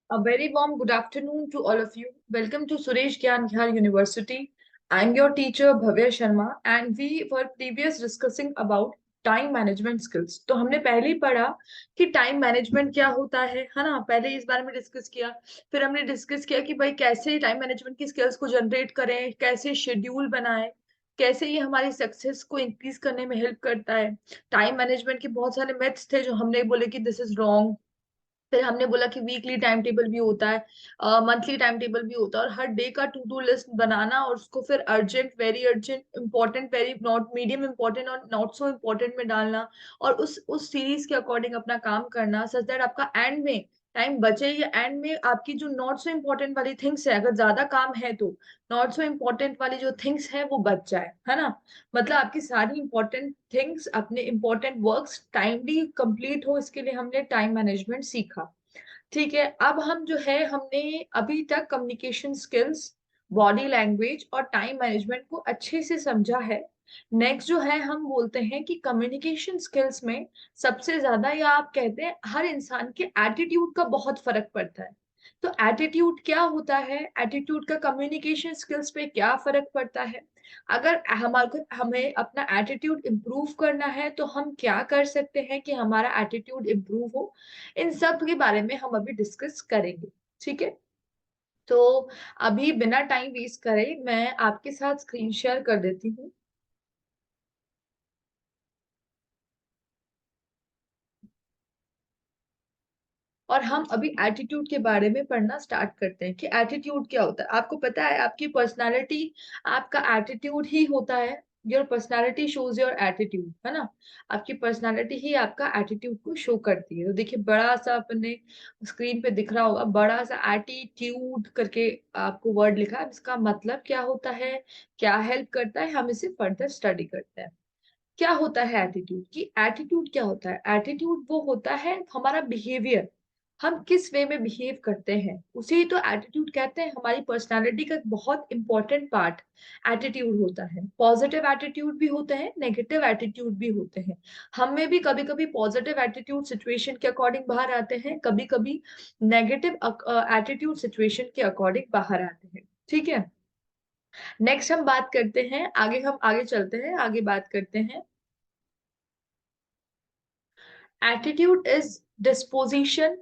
A very warm good afternoon to all of you. Welcome to Suresh Gyan Vihar University. I'm your teacher Bhavya Sharma and we were previous discussing about time management skills. तो हमने पहले ही पढ़ा कि time management क्या होता है ना। पहले इस बारे में डिस्कस किया। फिर हमने डिस्कस किया कि भाई कैसे टाइम मैनेजमेंट की स्किल्स को जनरेट करें, कैसे शेड्यूल बनाएं, कैसे ये हमारी सक्सेस को इंक्रीज करने में हेल्प करता है। टाइम मैनेजमेंट के बहुत सारे मेथड्स थे जो हमने बोले कि दिस इज रॉन्ग। फिर हमने बोला कि वीकली टाइम टेबल भी होता है, मंथली टाइम टेबल भी होता है, और हर डे का टू डू लिस्ट बनाना और उसको फिर urgent, very urgent, important, very not, medium important और नॉट सो इम्पोर्टेंट में डालना, और उस सीरीज के अकॉर्डिंग अपना काम करना, सच दैट आपका एंड में टाइम बचे या एंड में आपकी जो नॉट सो इम्पोर्टेंट वाली थिंग्स है, अगर ज्यादा काम है तो नॉट सो इम्पोर्टेंट वाली जो थिंग्स है वो बच जाए, है ना। मतलब आपकी सारी इंपॉर्टेंट थिंग्स, अपने इंपॉर्टेंट वर्क्स टाइमली कंप्लीट हो, इसके लिए हमने टाइम मैनेजमेंट सीखा। ठीक है, अब हम जो है हमने अभी तक कम्युनिकेशन स्किल्स, बॉडी लैंग्वेज और टाइम मैनेजमेंट को अच्छे से समझा है। नेक्स्ट जो है हम बोलते हैं कि कम्युनिकेशन स्किल्स में सबसे ज्यादा, या आप कहते हैं हर इंसान के एटीट्यूड का बहुत फर्क पड़ता है। तो एटीट्यूड क्या होता है, एटीट्यूड का कम्युनिकेशन स्किल्स पे क्या फर्क पड़ता है, अगर हमारे हमें अपना एटीट्यूड इम्प्रूव करना है तो हम क्या कर सकते हैं कि हमारा एटीट्यूड इम्प्रूव हो, इन सब के बारे में हम अभी डिस्कस करेंगे। ठीक है, तो अभी बिना टाइम वेस्ट करे मैं आपके साथ स्क्रीन शेयर कर देती हूँ। और हम अभी एटीट्यूड के बारे में पढ़ना स्टार्ट करते हैं कि एटीट्यूड क्या होता है। आपको पता है आपकी पर्सनालिटी आपका एटीट्यूड ही होता है। Your personality shows your attitude, है ना। आपकी पर्सनालिटी ही आपका एटीट्यूड को शो करती है। तो देखिए बड़ा सा अपने स्क्रीन पे दिख रहा होगा, बड़ा सा एटीट्यूड करके आपको वर्ड लिखा है। इसका मतलब क्या होता है, क्या हेल्प करता है, हम इसे फर्दर स्टडी करते हैं। क्या होता है एटीट्यूड, कि एटीट्यूड क्या होता है, एटीट्यूड वो होता है हमारा बिहेवियर, हम किस वे में बिहेव करते हैं, उसी तो एटीट्यूड कहते हैं। हमारी पर्सनालिटी का एक बहुत इंपॉर्टेंट पार्ट एटीट्यूड होता है। पॉजिटिव एटीट्यूड भी होते हैं, नेगेटिव एटीट्यूड भी होते हैं। हम में भी कभी कभी पॉजिटिव एटीट्यूड सिचुएशन के अकॉर्डिंग बाहर आते हैं, कभी कभी नेगेटिव एटीट्यूड सिचुएशन के अकॉर्डिंग बाहर आते हैं। ठीक है, नेक्स्ट हम बात करते हैं आगे, हम आगे चलते हैं, आगे बात करते हैं। Attitude is disposition,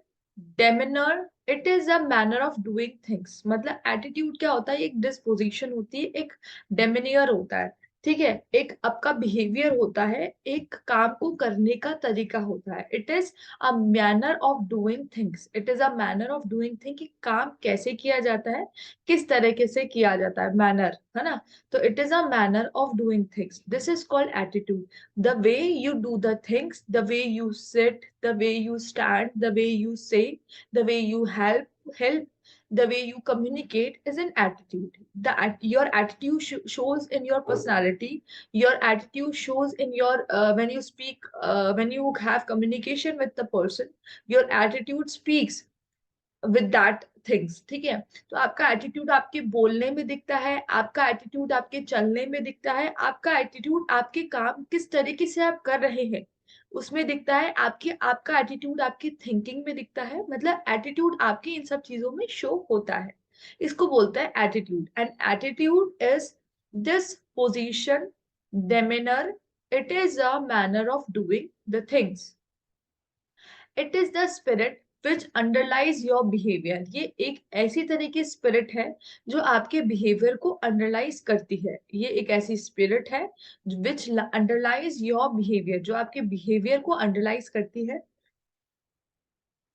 demeanor, it is a manner of doing things। मतलब एटीट्यूड क्या होता है, एक डिस्पोजिशन होती है, एक डेमिनियर होता है। ठीक है, एक आपका बिहेवियर होता है, एक काम को करने का तरीका होता है। It is a manner of doing things, it is a manner of doing thing, कि काम कैसे किया जाता है, किस तरीके से किया जाता है, मैनर, है ना। तो it is a manner of doing things, this is called attitude. The way you do the things, the way you sit, the way you stand, the way you say, the way you help, the way you communicate is an attitude. Your attitude shows in your personality. Your attitude shows in your when you speak, when you have communication with the person, your attitude speaks with that things. ठीक है, तो आपका attitude आपके बोलने में दिखता है, आपका एटीट्यूड आपके चलने में दिखता है, आपका एटीट्यूड आपके काम किस तरीके से आप कर रहे हैं उसमें दिखता है, आपकी आपका एटीट्यूड आपकी थिंकिंग में दिखता है। मतलब एटीट्यूड आपकी इन सब चीजों में शो होता है। इसको बोलते हैं attitude. And attitude is this position, demeanor, it is a manner of doing the things, it is the spirit which underlies your behaviour. ये एक ऐसी तरह की स्पिरिट है जो आपके बिहेवियर को अंडरलाइज करती है। ये एक ऐसी स्पिरिट है विच अंडरलाइज योर बिहेवियर, जो आपके बिहेवियर को अंडरलाइज करती है,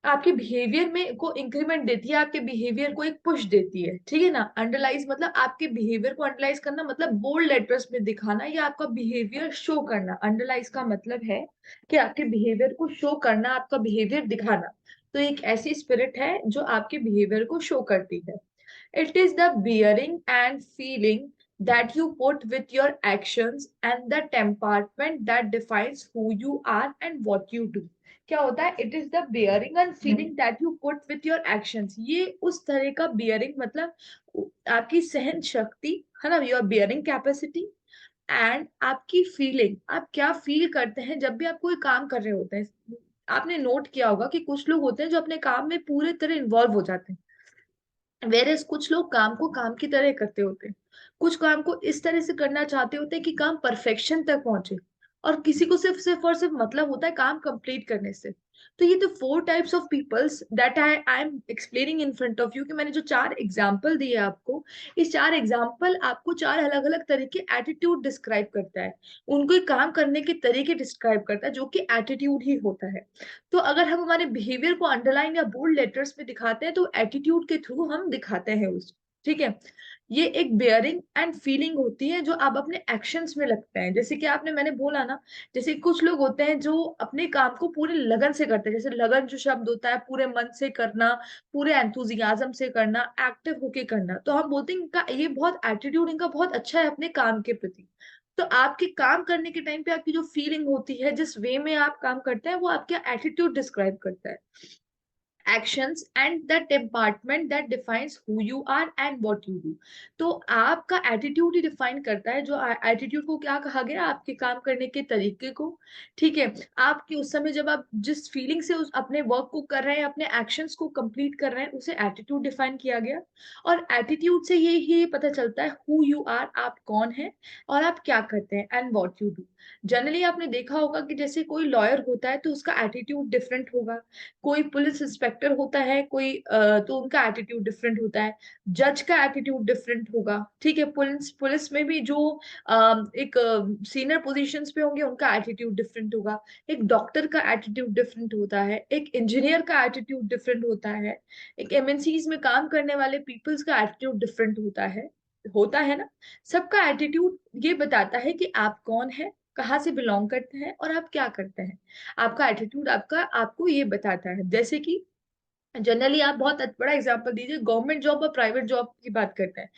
आपके बिहेवियर में को इंक्रीमेंट देती है, आपके बिहेवियर को एक पुश देती है। ठीक है ना, अंडरलाइज मतलब आपके बिहेवियर को अंडरलाइज करना, मतलब बोल्ड लेटर्स में दिखाना या आपका बिहेवियर शो करना। अंडरलाइज का मतलब है कि आपके बिहेवियर को शो करना, आपका बिहेवियर दिखाना। तो एक ऐसी स्पिरिट है जो आपके बिहेवियर को शो करती है। It is the bearing and feeling that you put with your actions and the temperament that defines who you are and what you do। क्या होता है, it is the bearing and feeling that you put with your actions. ये उस तरह का bearing, मतलब आपकी सहन शक्ति, है ना, योर बियरिंग कैपेसिटी, एंड आपकी फीलिंग, आप क्या फील करते हैं जब भी आप कोई काम कर रहे होते हैं। आपने नोट किया होगा कि कुछ लोग होते हैं जो अपने काम में पूरे तरह इन्वॉल्व हो जाते हैं, वेरेस कुछ लोग काम को काम की तरह करते होते हैं, कुछ काम को इस तरह से करना चाहते होते हैं कि काम परफेक्शन तक पहुंचे, और किसी को सिर्फ सिर्फ और सिर्फ मतलब होता है काम कंप्लीट करने से। तो ये तो 4 types of peoples that I am explaining in front of you, कि मैंने जो 4 एग्जाम्पल दिए आपको, इस 4 एग्जाम्पल आपको 4 अलग अलग तरह के एटीट्यूड डिस्क्राइब करता है, उनको एक काम करने के तरीके डिस्क्राइब करता है, जो कि एटीट्यूड ही होता है। तो अगर हम हमारे बिहेवियर को अंडरलाइन या बोल्ड लेटर्स में दिखाते हैं तो एटीट्यूड के थ्रू हम दिखाते हैं उसको। ठीक है, ये एक बेयरिंग एंड फीलिंग होती है जो आप अपने एक्शंस में लगते हैं, जैसे कि आपने मैंने बोला ना, जैसे कुछ लोग होते हैं जो अपने काम को पूरे लगन से करते हैं, जैसे लगन जो शब्द होता है पूरे मन से करना, पूरे एंथुजियाज्म से करना, एक्टिव होके करना, तो हम बोलते हैं इनका ये बहुत एटीट्यूड इनका बहुत अच्छा है अपने काम के प्रति। तो आपके काम करने के टाइम पे आपकी जो फीलिंग होती है, जिस वे में आप काम करते हैं, वो आपका एटीट्यूड डिस्क्राइब करता है। Actions and the department that defines who you are and what you do। तो आपका एटीट्यूड ही डिफाइन करता है, जो एटीट्यूड को क्या कहा गया, आपके काम करने के तरीके को। ठीक है, आपकी उस समय जब आप जिस फीलिंग से उस अपने वर्क को कर रहे हैं, अपने एक्शंस को कंप्लीट कर रहे हैं, उसे एटीट्यूड डिफाइन किया गया। और एटीट्यूड से ये पता चलता है हु यू आर, आप कौन है और आप क्या करते हैं, and what you do. Generally आपने देखा होगा कि जैसे कोई लॉयर होता है तो उसका एटीट्यूड डिफरेंट होगा, कोई पुलिस इंस्पेक्टर होता है, कोई तो उनका एटीट्यूड डिफरेंट होता है, जज का एटीट्यूड डिफरेंट होगा। ठीक है, पुलिस पुलिस में भी जो एक सीनियर पोजीशंस पे होंगे उनका एटीट्यूड डिफरेंट होगा, एक डॉक्टर का एटीट्यूड डिफरेंट होता है, एक इंजीनियर का एटीट्यूड डिफरेंट होता है, एक एमएनसीज में काम करने वाले पीपल्स का एटीट्यूड डिफरेंट होता है ना। सबका एटीट्यूड ये बताता है कि आप कौन है, कहाँ से बिलोंग करते हैं और आप क्या करते हैं। आपका एटीट्यूड आपका आपको ये बताता है। जैसे कि जनरली आप बहुत बड़ा एग्जांपल दीजिए, गवर्नमेंट जॉब और प्राइवेट जॉब की बात करते हैं।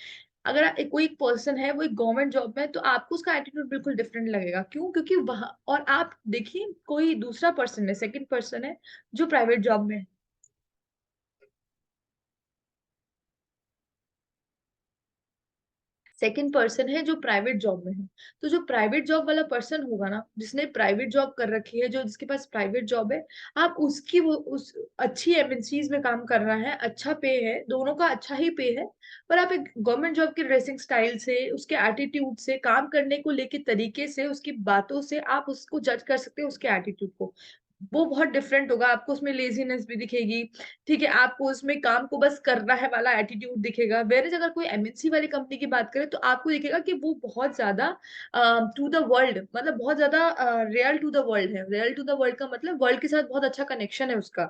अगर कोई एक पर्सन है वो एक गवर्नमेंट जॉब में है, तो आपको उसका एटीट्यूड बिल्कुल डिफरेंट लगेगा। क्यों? क्योंकि वहां, और आप देखिए कोई दूसरा पर्सन है, सेकंड पर्सन है जो प्राइवेट जॉब में है, सेकंड पर्सन है जो प्राइवेट जॉब में है। तो जो प्राइवेट जॉब वाला पर्सन होगा ना, जिसने प्राइवेट जॉब कर रखी है, जो जिसके पास प्राइवेट जॉब है, आप उसकी वो उस अच्छी एमएनसीज में काम कर रहा है, अच्छा पे है, दोनों का अच्छा ही पे है, पर आप एक गवर्नमेंट जॉब के ड्रेसिंग स्टाइल से, उसके एटीट्यूड से, काम करने को लेके तरीके से, उसकी बातों से आप उसको जज कर सकते हो, उसके एटीट्यूड को। वो बहुत डिफरेंट होगा, आपको उसमें लेजीनेस भी दिखेगी। ठीक है, आपको उसमें काम को बस करना है वाला एटीट्यूड दिखेगा। वेर अगर कोई एमएनसी वाली कंपनी की बात करें तो आपको दिखेगा कि वो बहुत ज्यादा टू द वर्ल्ड, मतलब बहुत ज्यादा रियल टू द वर्ल्ड है। रियल टू द वर्ल्ड का मतलब वर्ल्ड के साथ बहुत अच्छा कनेक्शन है उसका,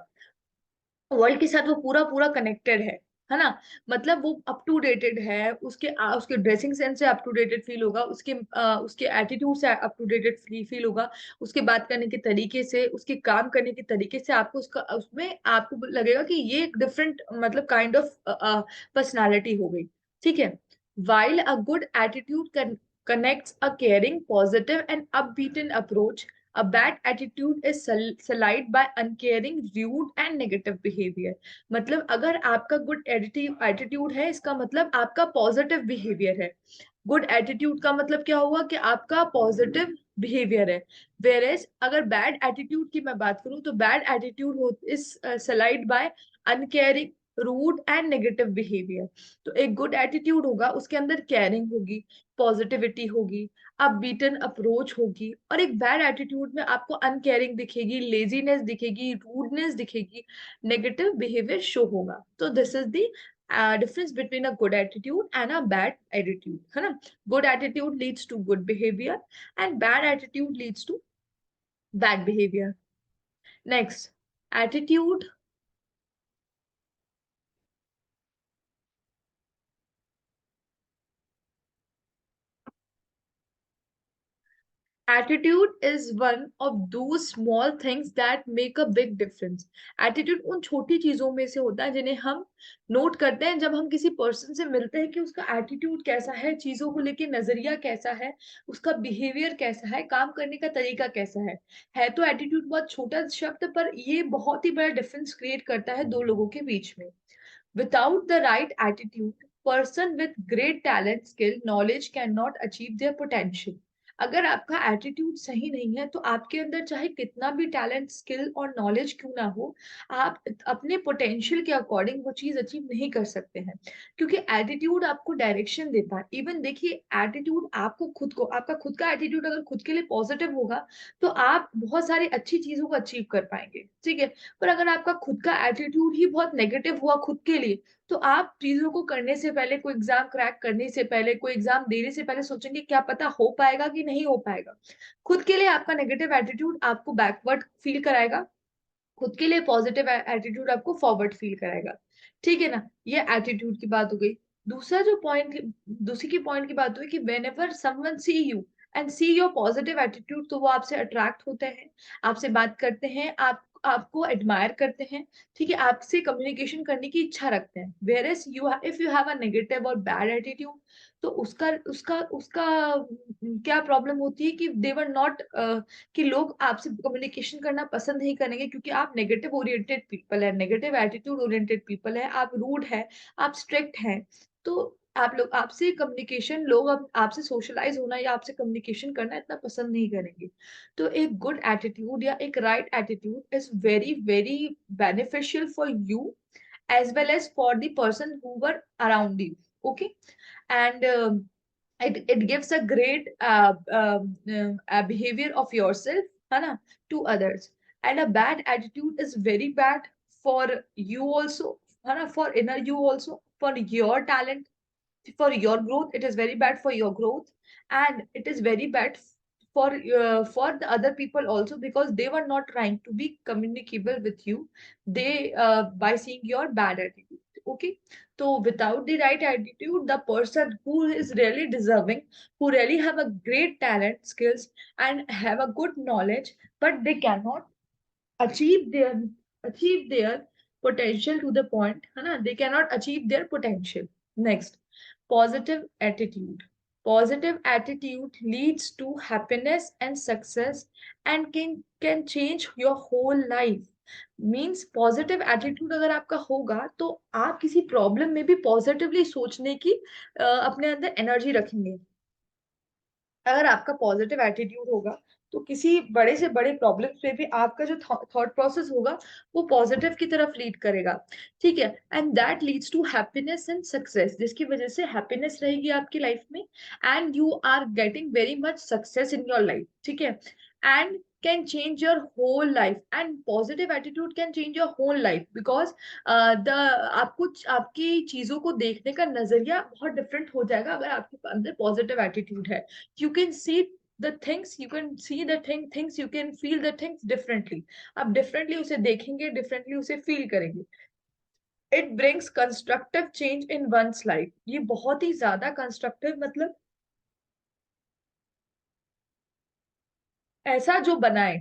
वर्ल्ड के साथ वो पूरा पूरा कनेक्टेड है ना। मतलब वो अप टू डेटेड है, उसके ड्रेसिंग सेंस से अप टू डेटेड फील होगा, उसके एटीट्यूड से अप टू डेटेड फील होगा, उसके बात करने के तरीके से, उसके काम करने के तरीके से आपको उसका उसमें आपको लगेगा कि ये एक डिफरेंट मतलब काइंड ऑफ पर्सनालिटी हो गई। ठीक है, while a good attitude connects a caring, positive and upbeaten approach, a bad attitude is sullied by uncaring, rude and negative behavior। मतलब अगर आपका गुड एटीट्यूड है, इसका मतलब आपका पॉजिटिव बिहेवियर है। गुड एटीट्यूड का मतलब क्या हुआ कि आपका पॉजिटिव बिहेवियर है। वेरेस अगर बैड एटीट्यूड की मैं बात करूं तो बैड एटीट्यूड इज सलाइड by uncaring, rude and negative behaviour. तो एक गुड एटीट्यूड होगा, उसके अंदर केयरिंग होगी, पॉजिटिविटी होगी, अपबीटन अप्रोच होगी, और एक बैड एटीट्यूड में आपको अनकेयरिंग दिखेगी, लेजीनेस दिखेगी, रूडनेस दिखेगी, नेगेटिव बिहेवियर शो होगा। तो this is the difference between a good attitude and a bad attitude, है ना। good attitude leads to good behavior and bad attitude leads to bad behavior। next, attitude। Attitude is one of those small things that make a big difference। Attitude उन छोटी चीजों में से होता है जिन्हें हम नोट करते हैं जब हम किसी पर्सन से मिलते हैं, कि उसका एटीट्यूड कैसा है, चीजों को लेके नजरिया कैसा है, उसका बिहेवियर कैसा है, काम करने का तरीका कैसा है तो एटीट्यूड बहुत छोटा शब्द पर ये बहुत ही बड़ा डिफरेंस क्रिएट करता है दो लोगों के बीच में। Without the right attitude, person with great talent, skill, knowledge cannot achieve their potential। अगर आपका एटीट्यूड सही नहीं है तो आपके अंदर चाहे कितना भी टैलेंट, स्किल और नॉलेज क्यों ना हो, आप अपने पोटेंशियल के अकॉर्डिंग वो चीज अचीव नहीं कर सकते हैं। क्योंकि एटीट्यूड आपको डायरेक्शन देता है। इवन देखिए, एटीट्यूड आपको खुद को, आपका खुद का एटीट्यूड अगर खुद के लिए पॉजिटिव होगा तो आप बहुत सारी अच्छी चीजों को अचीव कर पाएंगे, ठीक है। पर अगर आपका खुद का एटीट्यूड ही बहुत नेगेटिव हुआ खुद के लिए, तो आप चीजों को करने से पहले, कोई एग्जाम क्रैक करने से पहले, कोई एग्जाम देने से पहले सोचेंगे क्या पता हो पाएगा कि नहीं हो पाएगा। खुद के लिए आपका नेगेटिव एटीट्यूड आपको बैकवर्ड फील कराएगा, खुद के लिए पॉजिटिव एटीट्यूड आपको फॉरवर्ड फील कराएगा, ठीक है ना। ये एटीट्यूड की बात हो गई। दूसरा जो पॉइंट, दूसरी की पॉइंट की बात हुई कि whenever someone see you and see your positive attitude, तो वो आपसे अट्रैक्ट होते हैं, आपसे बात करते हैं, आपको एडमायर करते हैं, ठीक है, आपसे कम्युनिकेशन करने की इच्छा रखते हैं। Whereas you, if you have a negative और बैड एटीट्यूड, तो उसका उसका उसका क्या प्रॉब्लम होती है कि देवर नॉट, कि लोग आपसे कम्युनिकेशन करना पसंद नहीं करेंगे, क्योंकि आप नेगेटिव ओरिएंटेड पीपल है, नेगेटिव एटीट्यूड ओरिएंटेड पीपल है, आप रूड है, आप स्ट्रिक्ट हैं। तो आप लोग, आपसे कम्युनिकेशन, लोग आपसे सोशलाइज होना या आपसे कम्युनिकेशन करना इतना पसंद नहीं करेंगे। तो एक गुड एटीट्यूड या एक right attitude is very very beneficial for you as well as for the person who were around you, okay। And it gives a great behavior of yourself, है ना, to others। And a bad attitude is very bad for you also, है ना, for inner you also, for your talent, for your growth. It is very bad for your growth, and it is very bad for the other people also, because they were not trying to be communicable with you, they by seeing your bad attitude, okay। So without the right attitude, the person who is really deserving, who really have a great talent, skills, and have a good knowledge, but they cannot achieve their achieve their potential to the point, है ना, they cannot achieve their potential। Next, positive attitude। Positive attitude leads to happiness and success and can change your whole life। Means positive attitude अगर आपका होगा तो आप किसी problem में भी पॉजिटिवली सोचने की अपने अंदर एनर्जी रखेंगे। अगर आपका पॉजिटिव एटीट्यूड होगा तो किसी बड़े से बड़े प्रॉब्लम्स पे भी आपका जो थॉट प्रोसेस होगा वो पॉजिटिव की तरफ लीड करेगा, ठीक है। And that leads to happiness and success, जिसकी वजह से हैप्पीनेस रहेगी आपकी लाइफ में, and you are getting very much success in your life, ठीक है। And can change your whole life, and positive attitude can change your whole life, because the आपको आपकी चीजों को देखने का नजरिया बहुत डिफरेंट हो जाएगा अगर आपके अंदर पॉजिटिव एटीट्यूड है। You can see the things, you can see the things, you can feel the things differently। आप differently उसे देखेंगे, differently उसे feel करेंगे। It brings constructive change in one's life। ये बहुत ही ज्यादा constructive मतलब ऐसा जो बनाए,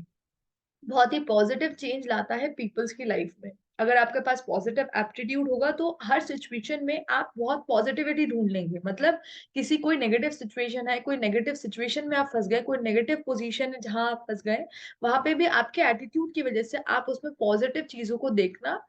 बहुत ही पॉजिटिव चेंज लाता है पीपल्स की लाइफ में। अगर आपके पास पॉजिटिव एप्टीट्यूड होगा तो हर सिचुएशन में आप बहुत पॉजिटिविटी ढूंढ लेंगे। मतलब किसी, कोई नेगेटिव सिचुएशन है, कोई नेगेटिव सिचुएशन में आप फंस गए, कोई नेगेटिव पोजीशन है जहां आप फंस गए, वहां पे भी आपके एटीट्यूड की वजह से आप उसमें पॉजिटिव चीजों को देखना,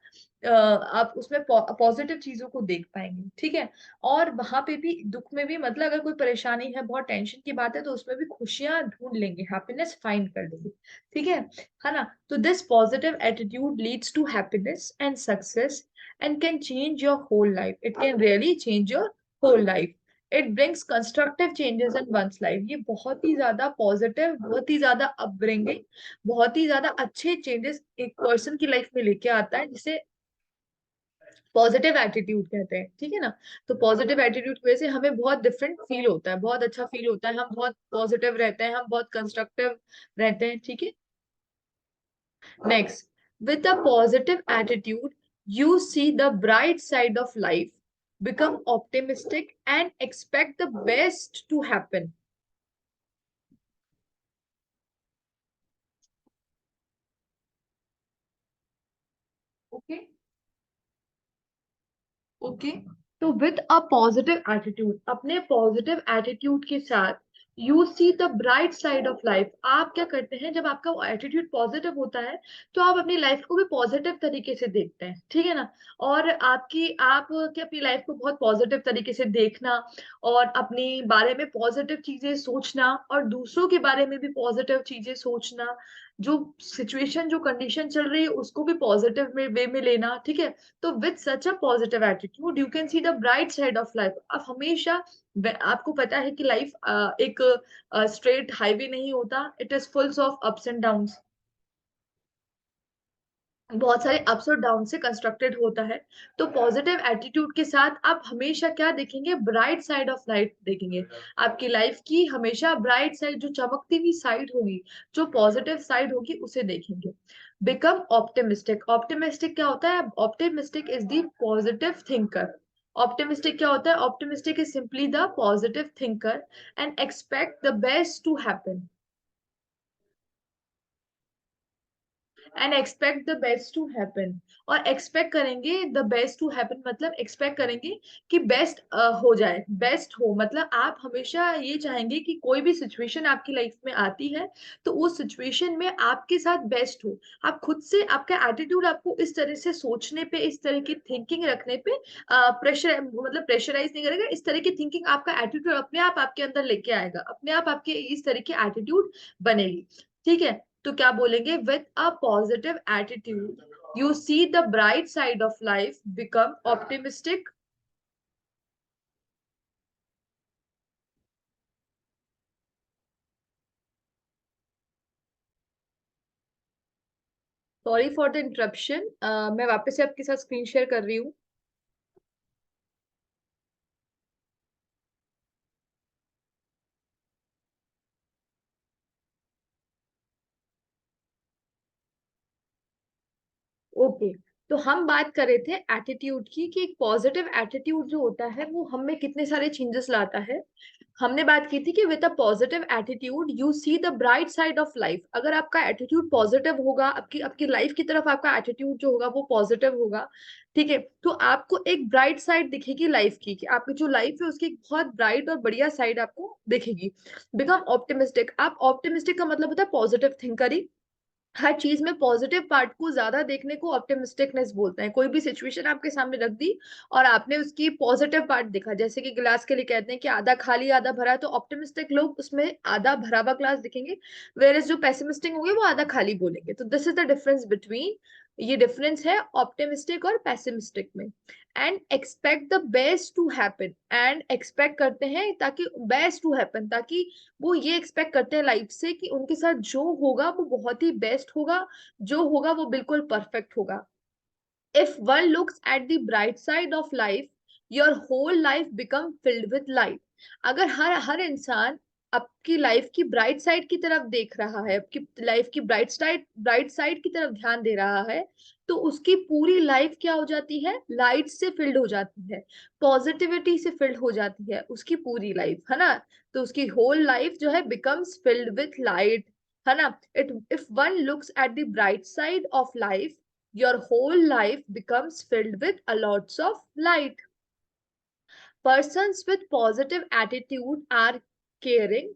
आप उसमें पॉजिटिव चीजों को देख पाएंगे, ठीक है। और वहां पे भी दुख में भी, मतलब अगर कोई परेशानी है, बहुत टेंशन की बात है, तो उसमें भी खुशियां ढूंढ लेंगे, हैप्पीनेस फाइंड कर लेंगे, ठीक है ना। तो this positive attitude leads to happiness and success and can change your whole life. It can really change your whole life. It brings constructive changes in one's life. ये बहुत ही ज्यादा पॉजिटिव, बहुत ही ज्यादा अपब्रिंगिंग, बहुत ही ज्यादा अच्छे चेंजेस एक person की लाइफ में लेके आता है, जिसे पॉजिटिव एटीट्यूड कहते हैं, ठीक है ना। तो पॉजिटिव एटीट्यूड की वजह से हमें बहुत डिफरेंट फील होता है, बहुत अच्छा फील होता है, हम बहुत पॉजिटिव रहते हैं, हम बहुत कंस्ट्रक्टिव रहते हैं, ठीक है। Next, with a positive attitude, you see the bright side of life, become optimistic, and expect the best to happen. Okay, okay. तो विथ अ पॉजिटिव एटीट्यूड, अपने पॉजिटिव एटीट्यूड के साथ you see the bright side of life. आप क्या करते हैं जब आपका एटीट्यूड पॉजिटिव होता है तो आप अपनी लाइफ को भी पॉजिटिव तरीके से देखते हैं, ठीक है ना। और आप की अपनी लाइफ को बहुत पॉजिटिव तरीके से देखना और अपनी बारे में पॉजिटिव चीजें सोचना और दूसरों के बारे में भी पॉजिटिव चीजें सोचना, जो सिचुएशन जो कंडीशन चल रही है उसको भी पॉजिटिव में वे में लेना, ठीक है। तो with such a positive attitude you can see the bright side of life. आप हमेशा आपको पता है कि लाइफ एक स्ट्रेट हाईवे नहीं होता, it is fulls of ups and downs. बहुत सारे अप्स और डाउन से कंस्ट्रक्टेड होता है। तो पॉजिटिव एटीट्यूड के साथ आप हमेशा क्या देखेंगे, ब्राइट साइड ऑफ लाइफ देखेंगे। आपकी लाइफ की हमेशा ब्राइट साइड, जो चमकती हुई साइड होगी, जो पॉजिटिव साइड होगी, उसे देखेंगे। Become optimistic. ऑप्टिमिस्टिक क्या होता है? Optimistic is the positive thinker. Optimistic क्या होता है? Optimistic is simply the positive thinker and expect the best to happen. And expect the best to happen. और एक्सपेक्ट करेंगे द बेस्ट टू हैपन, मतलब expect करेंगे कि बेस्ट हो जाए, बेस्ट हो, मतलब आप हमेशा ये चाहेंगे कि कोई भी सिचुएशन आपकी लाइफ में आती है तो उस सिचुएशन में आपके साथ बेस्ट हो। आप खुद से, आपका एटीट्यूड आपको इस तरह से सोचने पे, इस तरह की थिंकिंग रखने पे प्रेशर, मतलब प्रेशराइज नहीं करेगा। इस तरह की थिंकिंग, आपका एटीट्यूड अपने आप आपके अंदर लेके आएगा, अपने आप आपके इस तरह की एटीट्यूड बनेगी, ठीक है। तो क्या बोलेंगे? With a positive attitude you see the bright side of life, become optimistic. Sorry for the interruption, मैं वापस से आपके साथ स्क्रीन शेयर कर रही हूँ। ओके, तो हम बात कर रहे थे एटीट्यूड की, कि एक पॉजिटिव एटीट्यूड जो होता है वो हम में कितने सारे चेंजेस लाता है। हमने बात की थी कि with a positive attitude you see the bright side of life. अगर आपका एटीट्यूड पॉजिटिव होगा, आपकी आपकी लाइफ की तरफ आपका एटीट्यूड जो होगा वो पॉजिटिव होगा, ठीक है, तो आपको एक ब्राइट साइड दिखेगी लाइफ की, कि आपकी जो लाइफ है उसकी एक बहुत ब्राइट और बढ़िया साइड आपको दिखेगी। Become optimistic. आप ऑप्टिमिस्टिक का मतलब होता है पॉजिटिव थिंकर ही। हर चीज में पॉजिटिव पार्ट को ज्यादा देखने को ऑप्टिमिस्टिकनेस बोलते हैं। कोई भी सिचुएशन आपके सामने रख दी और आपने उसकी पॉजिटिव पार्ट देखा, जैसे कि गिलास के लिए कहते हैं कि आधा खाली आधा भरा, तो ऑप्टिमिस्टिक लोग उसमें आधा भरा हुआ ग्लास दिखेंगे, वेयर जो पेसिमिस्टिक होंगे वो आधा खाली बोलेंगे। तो this is the difference between, ये डिफरेंस है ऑप्टिमिस्टिक और पेसिमिस्टिक में। And expect the best to happen. And expect करते हैं ताकि बेस्ट टू हैपन, ताकि वो ये एक्सपेक्ट करते हैं लाइफ से कि उनके साथ जो होगा वो बहुत ही बेस्ट होगा, जो होगा वो बिल्कुल परफेक्ट होगा। If one looks at the bright side of life, your whole life become filled with light. अगर हर इंसान आपकी लाइफ की ब्राइट साइड की तरफ देख रहा है, आपकी लाइफ की ब्राइट साइड की तरफ ध्यान दे रहा है, तो उसकी पूरी लाइफ क्या हो जाती है? लाइट से फिल्ड हो जाती है, पॉजिटिविटी से फिल्ड हो जाती है उसकी पूरी लाइफ, है ना। तो उसकी होल लाइफ जो है बिकम्स फिल्ड विथ लाइट, है ना। It if one looks at the bright side of life, your whole life becomes filled with a lots of light. Persons with positive attitude are caring,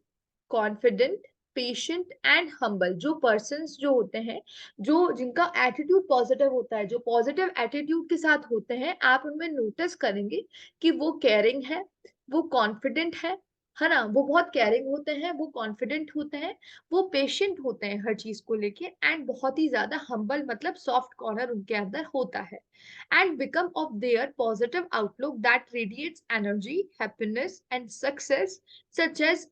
confident, patient and humble. जो persons जो होते हैं, जो जिनका attitude positive होता है, जो positive attitude के साथ होते हैं, आप उनमें नोटिस करेंगे कि वो केयरिंग है, वो कॉन्फिडेंट है ना, वो बहुत केयरिंग होते हैं, वो कॉन्फिडेंट होते हैं, वो पेशेंट होते हैं हर चीज को लेके, एंड बहुत ही ज्यादा हम्बल, मतलब सॉफ्ट कॉर्नर उनके अंदर होता है। And become of their positive outlook that radiates energy, happiness, and success,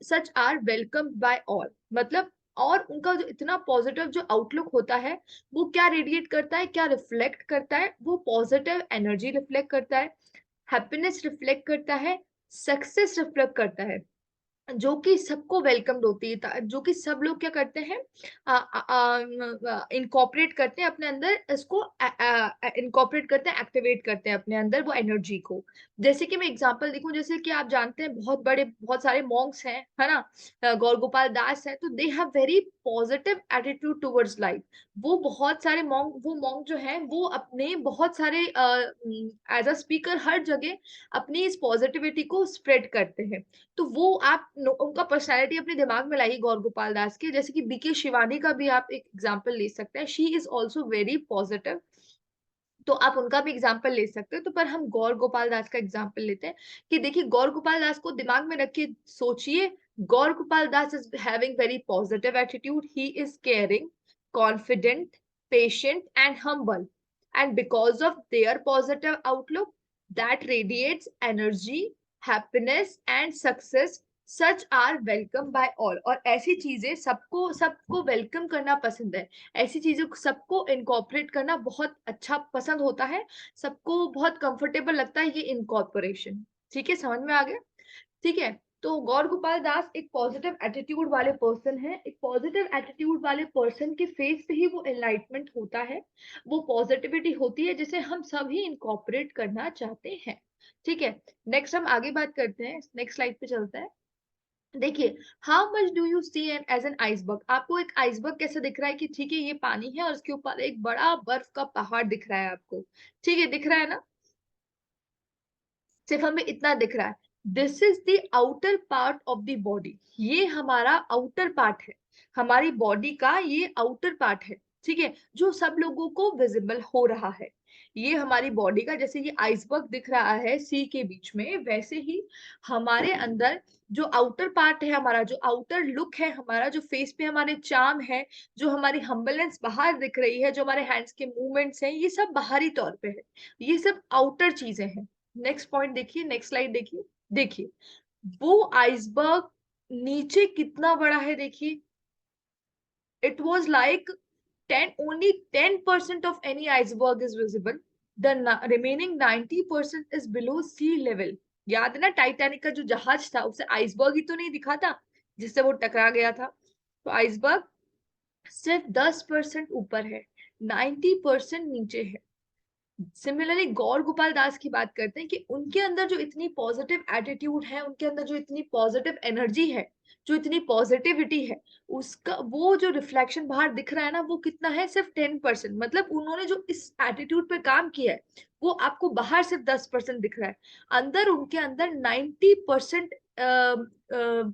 such are welcomed by all. मतलब और उनका जो इतना पॉजिटिव जो आउटलुक होता है, वो क्या रेडिएट करता है, क्या रिफ्लेक्ट करता है? वो पॉजिटिव एनर्जी रिफ्लेक्ट करता है, हैप्पीनेस रिफ्लेक्ट करता है, सक्सेस रिफ्लेक्ट करता है, जो कि सबको वेलकम्ड होती है, जो कि सब लोग क्या करते हैं, इनकॉर्पोरेट करते हैं अपने अंदर, इसको इनकॉर्पोरेट करते हैं, एक्टिवेट करते हैं अपने अंदर वो एनर्जी को। जैसे कि मैं एग्जांपल देखूं, जैसे कि आप जानते हैं बहुत सारे मॉन्क्स हैं, है ना, गौर गोपाल दास है, तो they have very positive attitude towards life. वो मॉन्क जो है वो अपने बहुत सारे एज अ स्पीकर हर जगह अपनी इस पॉजिटिविटी को स्प्रेड करते हैं। तो वो आप उनका पर्सनैलिटी अपने दिमाग में लाइए गौर गोपाल दास के, जैसे कि बीके शिवानी का भी आप एक एग्जाम्पल ले सकते हैं। She is also very positive, तो आप उनका भी एग्जाम्पल ले सकते हो। तो पर हम गौर गोपाल दास का एग्जाम्पल लेते हैं कि देखिए गौर गोपाल दास को दिमाग में रख के सोचिए। Gaur Gopal Das is having very positive attitude, he is caring, confident, patient and humble, and because of their positive outlook that radiates energy, happiness and success, such are welcome by all. और ऐसी चीजें सबको सबको वेलकम करना पसंद है, ऐसी चीजों को सबको इनकॉर्पोरेट करना बहुत अच्छा पसंद होता है, सबको बहुत कंफर्टेबल लगता है ये इनकॉर्पोरेशन। ठीक है, समझ में आ गया? ठीक है, तो गौर गोपाल दास एक पॉजिटिव एटीट्यूड वाले पर्सन है। एक पॉजिटिव एटीट्यूड वाले पर्सन के फेस पे ही वो एनलाइटमेंट होता है, वो पॉजिटिविटी होती है जिसे हम सभी इनकॉर्पोरेट करना चाहते हैं। ठीक है, नेक्स्ट हम आगे बात करते हैं, नेक्स्ट स्लाइड पे चलते हैं। देखिए, how much do you see an as an iceberg? आपको एक आइसबर्ग कैसे दिख रहा है कि ठीक है ये पानी है और उसके ऊपर एक बड़ा बर्फ का पहाड़ दिख रहा है आपको। ठीक है, दिख रहा है ना? सिर्फ हमें इतना दिख रहा है। This is the outer part of the body, ये हमारा आउटर पार्ट है, हमारी बॉडी का ये आउटर पार्ट है। ठीक है, जो सब लोगों को विजिबल हो रहा है, ये हमारी बॉडी का, जैसे ये आइसबर्ग दिख रहा है सी के बीच में, वैसे ही हमारे अंदर जो आउटर पार्ट है, हमारा जो आउटर लुक है, हमारा जो फेस पे हमारे चार्म है, जो हमारी हम्बलनेस बाहर दिख रही है, जो हमारे हैंड्स के मूवमेंट्स हैं, ये सब बाहरी तौर पे है, ये सब आउटर चीजें हैं। नेक्स्ट पॉइंट देखिए, नेक्स्ट स्लाइड देखिए। देखिए वो आइसबर्ग नीचे कितना बड़ा है, देखिए। It was like 10, only 10% of any iceberg is visible, the remaining 90% is below sea level। याद है ना टाइटैनिक का जो जहाज था उसे आइसबर्ग ही तो नहीं दिखा था जिससे वो टकरा गया था। तो आइसबर्ग सिर्फ 10% ऊपर है, 90% नीचे है। सिमिलरली गौर गोपाल दास की बात करते हैं कि उनके अंदर जो इतनी पॉजिटिव एटीट्यूड है, उनके अंदर जो इतनी पॉजिटिव एनर्जी है, जो इतनी पॉजिटिविटी है, उसका वो जो रिफ्लेक्शन बाहर दिख रहा है ना, वो कितना है? सिर्फ 10%। मतलब उन्होंने जो इस एटीट्यूड पे काम किया है वो आपको बाहर सिर्फ 10% दिख रहा है, अंदर उनके अंदर 90%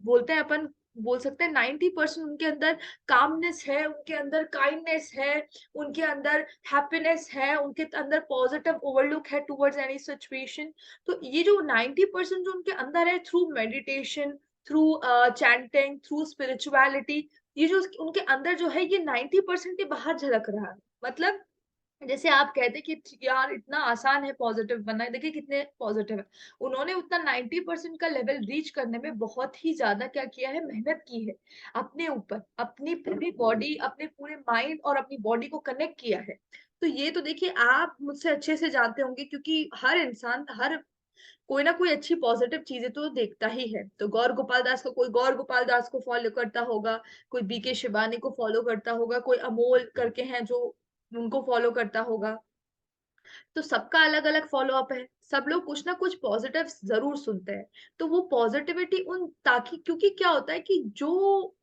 बोलते हैं अपन, बोल सकते हैं 90% उनके अंदर कामनेस है, उनके अंदर काइंडनेस है, उनके अंदर हैप्पीनेस है, उनके अंदर पॉजिटिव ओवरलुक है टुवर्ड्स एनी सिचुएशन। तो ये जो 90% जो उनके अंदर है, through meditation, through chanting, through spirituality, ये जो उनके अंदर जो है, ये 90% ही बाहर झलक रहा है। मतलब जैसे आप कहते कि यार इतना आसान है पॉजिटिव बनना, देखिए कितने पॉजिटिव है। उन्होंने उतना 90% का लेवल रीच करने में बहुत ही ज्यादा क्या किया है, मेहनत की है अपने ऊपर, अपनी पूरी बॉडी, अपने पूरे माइंड और अपनी बॉडी को कनेक्ट किया है। तो ये तो देखिए आप मुझसे अच्छे से जानते होंगे, क्योंकि हर इंसान, हर कोई ना कोई अच्छी पॉजिटिव चीजें तो देखता ही है। तो गौर गोपाल दास को, कोई गौर गोपाल दास को फॉलो करता होगा, कोई बीके शिवानी को फॉलो करता होगा, कोई अमोल करके हैं जो उनको फॉलो करता होगा। तो सबका अलग अलग फॉलो अप है, सब लोग कुछ ना कुछ पॉजिटिव जरूर सुनते हैं। तो वो पॉजिटिविटी उन, ताकि क्योंकि क्या होता है कि जो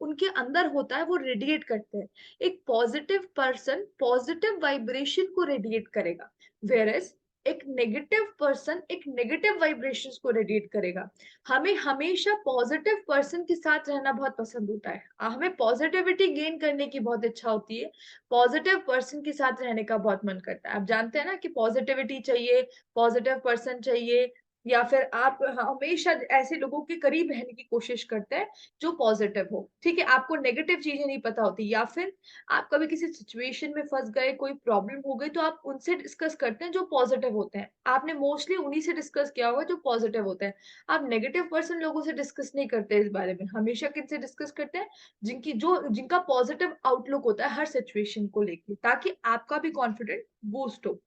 उनके अंदर होता है वो रेडिएट करते हैं। एक पॉजिटिव पर्सन पॉजिटिव वाइब्रेशन को रेडिएट करेगा, वेयरएज एक नेगेटिव पर्सन एक नेगेटिव वाइब्रेशंस को रेडिएट करेगा। हमें हमेशा पॉजिटिव पर्सन के साथ रहना बहुत पसंद होता है, हमें पॉजिटिविटी गेन करने की बहुत इच्छा होती है, पॉजिटिव पर्सन के साथ रहने का बहुत मन करता है। आप जानते हैं ना कि पॉजिटिविटी चाहिए, पॉजिटिव पर्सन चाहिए, या फिर आप हमेशा ऐसे लोगों के करीब रहने की कोशिश करते हैं जो पॉजिटिव हो। ठीक है, आपको नेगेटिव चीजें नहीं पता होती, या फिर आप कभी किसी सिचुएशन में फंस गए, कोई प्रॉब्लम हो गई, तो आप उनसे डिस्कस करते हैं जो पॉजिटिव होते हैं। आपने मोस्टली उन्हीं से डिस्कस किया होगा जो पॉजिटिव होते हैं। आप नेगेटिव पर्सन लोगों से डिस्कस नहीं करते इस बारे में, हमेशा किनसे डिस्कस करते हैं? जिनका पॉजिटिव आउटलुक होता है हर सिचुएशन को लेके, ताकि आपका भी कॉन्फिडेंट बूस्ट हो।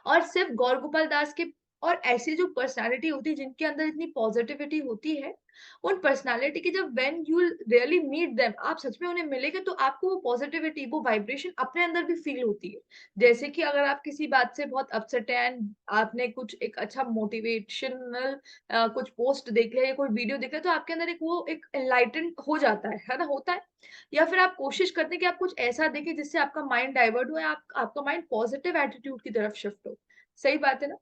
और सिर्फ गौर गोपाल दास के, और ऐसी जो पर्सनालिटी होती है जिनके अंदर इतनी पॉजिटिविटी होती है, उन पर्सनालिटी की जब when you really meet them, आप सच में उन्हें मिलेंगे, तो आपको वो पॉजिटिविटी, वो वाइब्रेशन अपने अंदर भी फील होती है। जैसे कि अगर आप किसी बात से बहुत अपसेट हैं एंड आपने कुछ एक अच्छा मोटिवेशनल कुछ पोस्ट देख लिया या कोई वीडियो देख लिया, तो आपके अंदर एक वो एक एनलाइटन हो जाता है ना, होता है। या फिर आप कोशिश करते हैं कि आप कुछ ऐसा देखें जिससे आपका माइंड डाइवर्ट हो, या आपका माइंड पॉजिटिव एटीट्यूड की तरफ शिफ्ट हो। सही बात है ना?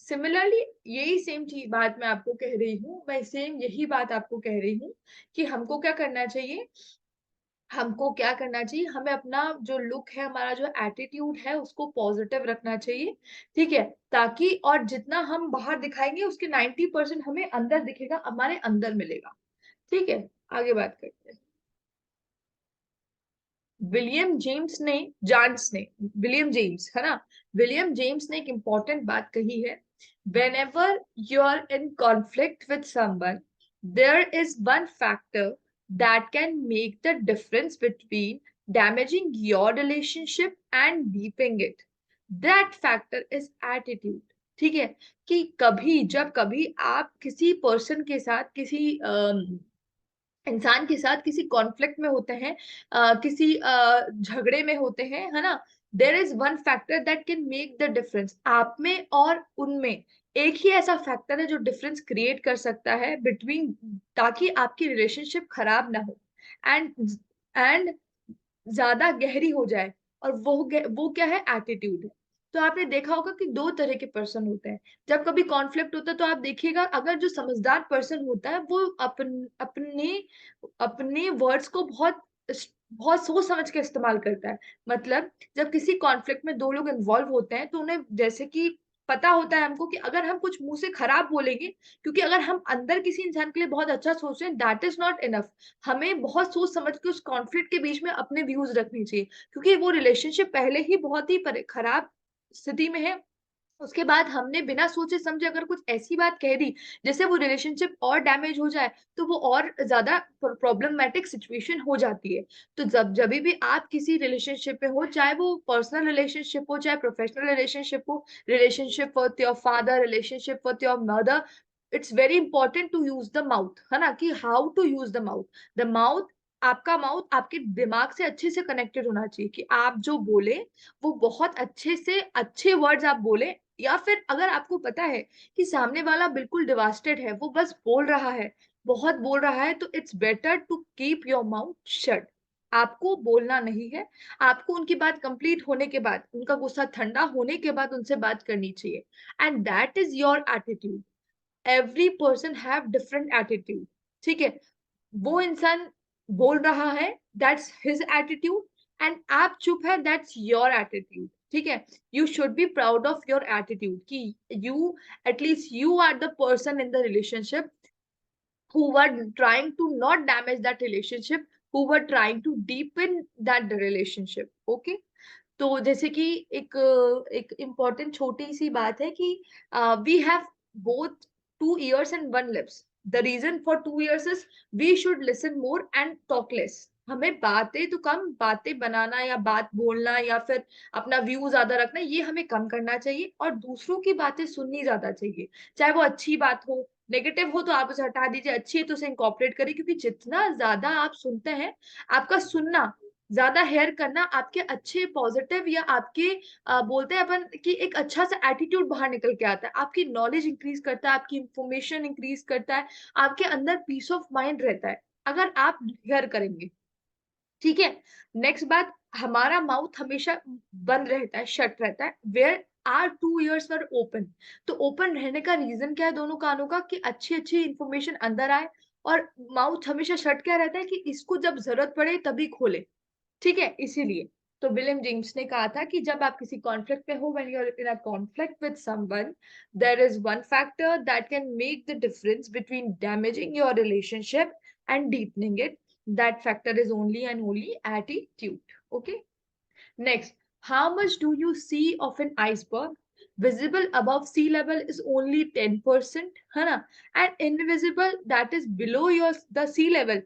सिमिलरली यही सेम चीज बात मैं आपको कह रही हूँ, मैं सेम यही बात आपको कह रही हूँ कि हमको क्या करना चाहिए, हमको क्या करना चाहिए, हमें अपना जो लुक है, हमारा जो एटीट्यूड है उसको पॉजिटिव रखना चाहिए। ठीक है, ताकि और जितना हम बाहर दिखाएंगे उसके 90% हमें अंदर दिखेगा, हमारे अंदर मिलेगा। ठीक है, आगे बात करते हैं। विलियम जेम्स ने जानस ने विलियम जेम्स है ना, विलियम जेम्स ने एक इंपॉर्टेंट बात कही है, whenever you are in conflict with someone, there is one factor that can make the difference between damaging your relationship and deepening it, that factor is attitude. ठीक है, कि कभी जब कभी आप किसी पर्सन के साथ, किसी इंसान के साथ किसी कॉन्फ्लिक्ट में होते हैं, किसी झगड़े में होते हैं, है ना, there is one factor that can make the difference, आप में और उनमें एक ही ऐसा फैक्टर है जो डिफरेंस क्रिएट कर सकता है बिटवीन, ताकि आपकी रिलेशनशिप खराब ना हो एंड एंड ज्यादा गहरी हो जाए। और वो क्या है, एटीट्यूड है। तो आपने देखा होगा कि दो तरह के पर्सन होते हैं, जब कभी कॉन्फ्लिक्ट होता है तो आप देखिएगा, अगर जो समझदार पर्सन होता है वो अपने अपने वर्ड्स को बहुत बहुत सोच समझ के इस्तेमाल करता है। मतलब जब किसी कॉन्फ्लिक्ट में दो लोग इन्वॉल्व होते हैं तो उन्हें जैसे कि पता होता है हमको कि अगर हम कुछ मुंह से खराब बोलेंगे, क्योंकि अगर हम अंदर किसी इंसान के लिए बहुत अच्छा सोच रहे हैं, दैट इज नॉट इनफ, हमें बहुत सोच समझ के उस कॉन्फ्लिक्ट के बीच में अपने व्यूज रखने चाहिए, क्योंकि वो रिलेशनशिप पहले ही बहुत ही खराब स्थिति में है। उसके बाद हमने बिना सोचे समझे अगर कुछ ऐसी बात कह दी जैसे वो रिलेशनशिप और डैमेज हो जाए, तो वो और ज्यादा प्रॉब्लमेटिक सिचुएशन हो जाती है। तो जब भी आप किसी रिलेशनशिप में हो, चाहे वो पर्सनल रिलेशनशिप हो चाहे प्रोफेशनल रिलेशनशिप हो, relationship with your father, relationship with your mother, it's very important to use the mouth, है ना, कि how to use the mouth. The mouth, आपका माउथ आपके दिमाग से अच्छे से कनेक्टेड होना चाहिए, कि आप जो बोले वो बहुत अच्छे से अच्छे वर्ड्स आप बोले। या फिर अगर आपको पता है कि सामने वाला बिल्कुल डिवास्टेड है, वो बस बोल रहा है, बहुत बोल रहा है, तो it's better to keep your mouth shut, आपको बोलना नहीं है। आपको उनकी बात कंप्लीट होने के बाद, उनका गुस्सा ठंडा होने के बाद उनसे बात करनी चाहिए। And that is your attitude. Every person have different attitude. ठीक है, वो इंसान बोल रहा है, दैट्स हिज एटीट्यूड, एंड आप चुप है, दैट्स योर एटीट्यूड। ठीक है, you should be proud of your attitude, कि you, at least you are the person in the relationship who were trying to not damage that relationship, who were trying to deepen that relationship. Okay, तो जैसे कि एक एक important छोटी सी बात है कि we have both 2 ears and 1 lips. The reason for 2 ears is we should listen more and talk less. हमें बातें तो कम, बातें बनाना या बात बोलना या फिर अपना व्यू ज्यादा रखना, ये हमें कम करना चाहिए, और दूसरों की बातें सुननी ज्यादा चाहिए। चाहे वो अच्छी बात हो, नेगेटिव हो तो आप उसे हटा दीजिए, अच्छी है तो उसे इनकॉर्पोरेट करिए, क्योंकि जितना ज्यादा आप सुनते हैं, आपका सुनना ज्यादा हेयर करना आपके अच्छे पॉजिटिव या आपके बोलते हैं अपन कि एक अच्छा सा एटीट्यूड बाहर निकल के आता है, आपकी नॉलेज इंक्रीज करता है, आपकी इंफॉर्मेशन इंक्रीज करता है, आपके अंदर पीस ऑफ माइंड रहता है अगर आप हेयर करेंगे। ठीक है, नेक्स्ट बात, हमारा माउथ हमेशा बंद रहता है, शट रहता है, where are 2 ears were open. तो ओपन रहने का रीजन क्या है दोनों कानों का, कि अच्छी अच्छी इंफॉर्मेशन अंदर आए, और माउथ हमेशा शट क्या रहता है कि इसको जब जरूरत पड़े तभी खोले। ठीक है, इसीलिए तो विलियम जेम्स ने कहा था कि जब आप किसी कॉन्फ्लिक्ट में हो, when you are in a conflict with someone, there is one factor that can make the difference between damaging your relationship and deepening it, that factor is only and only attitude. Okay, next, how much do you see of an iceberg? Visible above sea level is only 10%, है ना, and invisible, that is below your the sea level,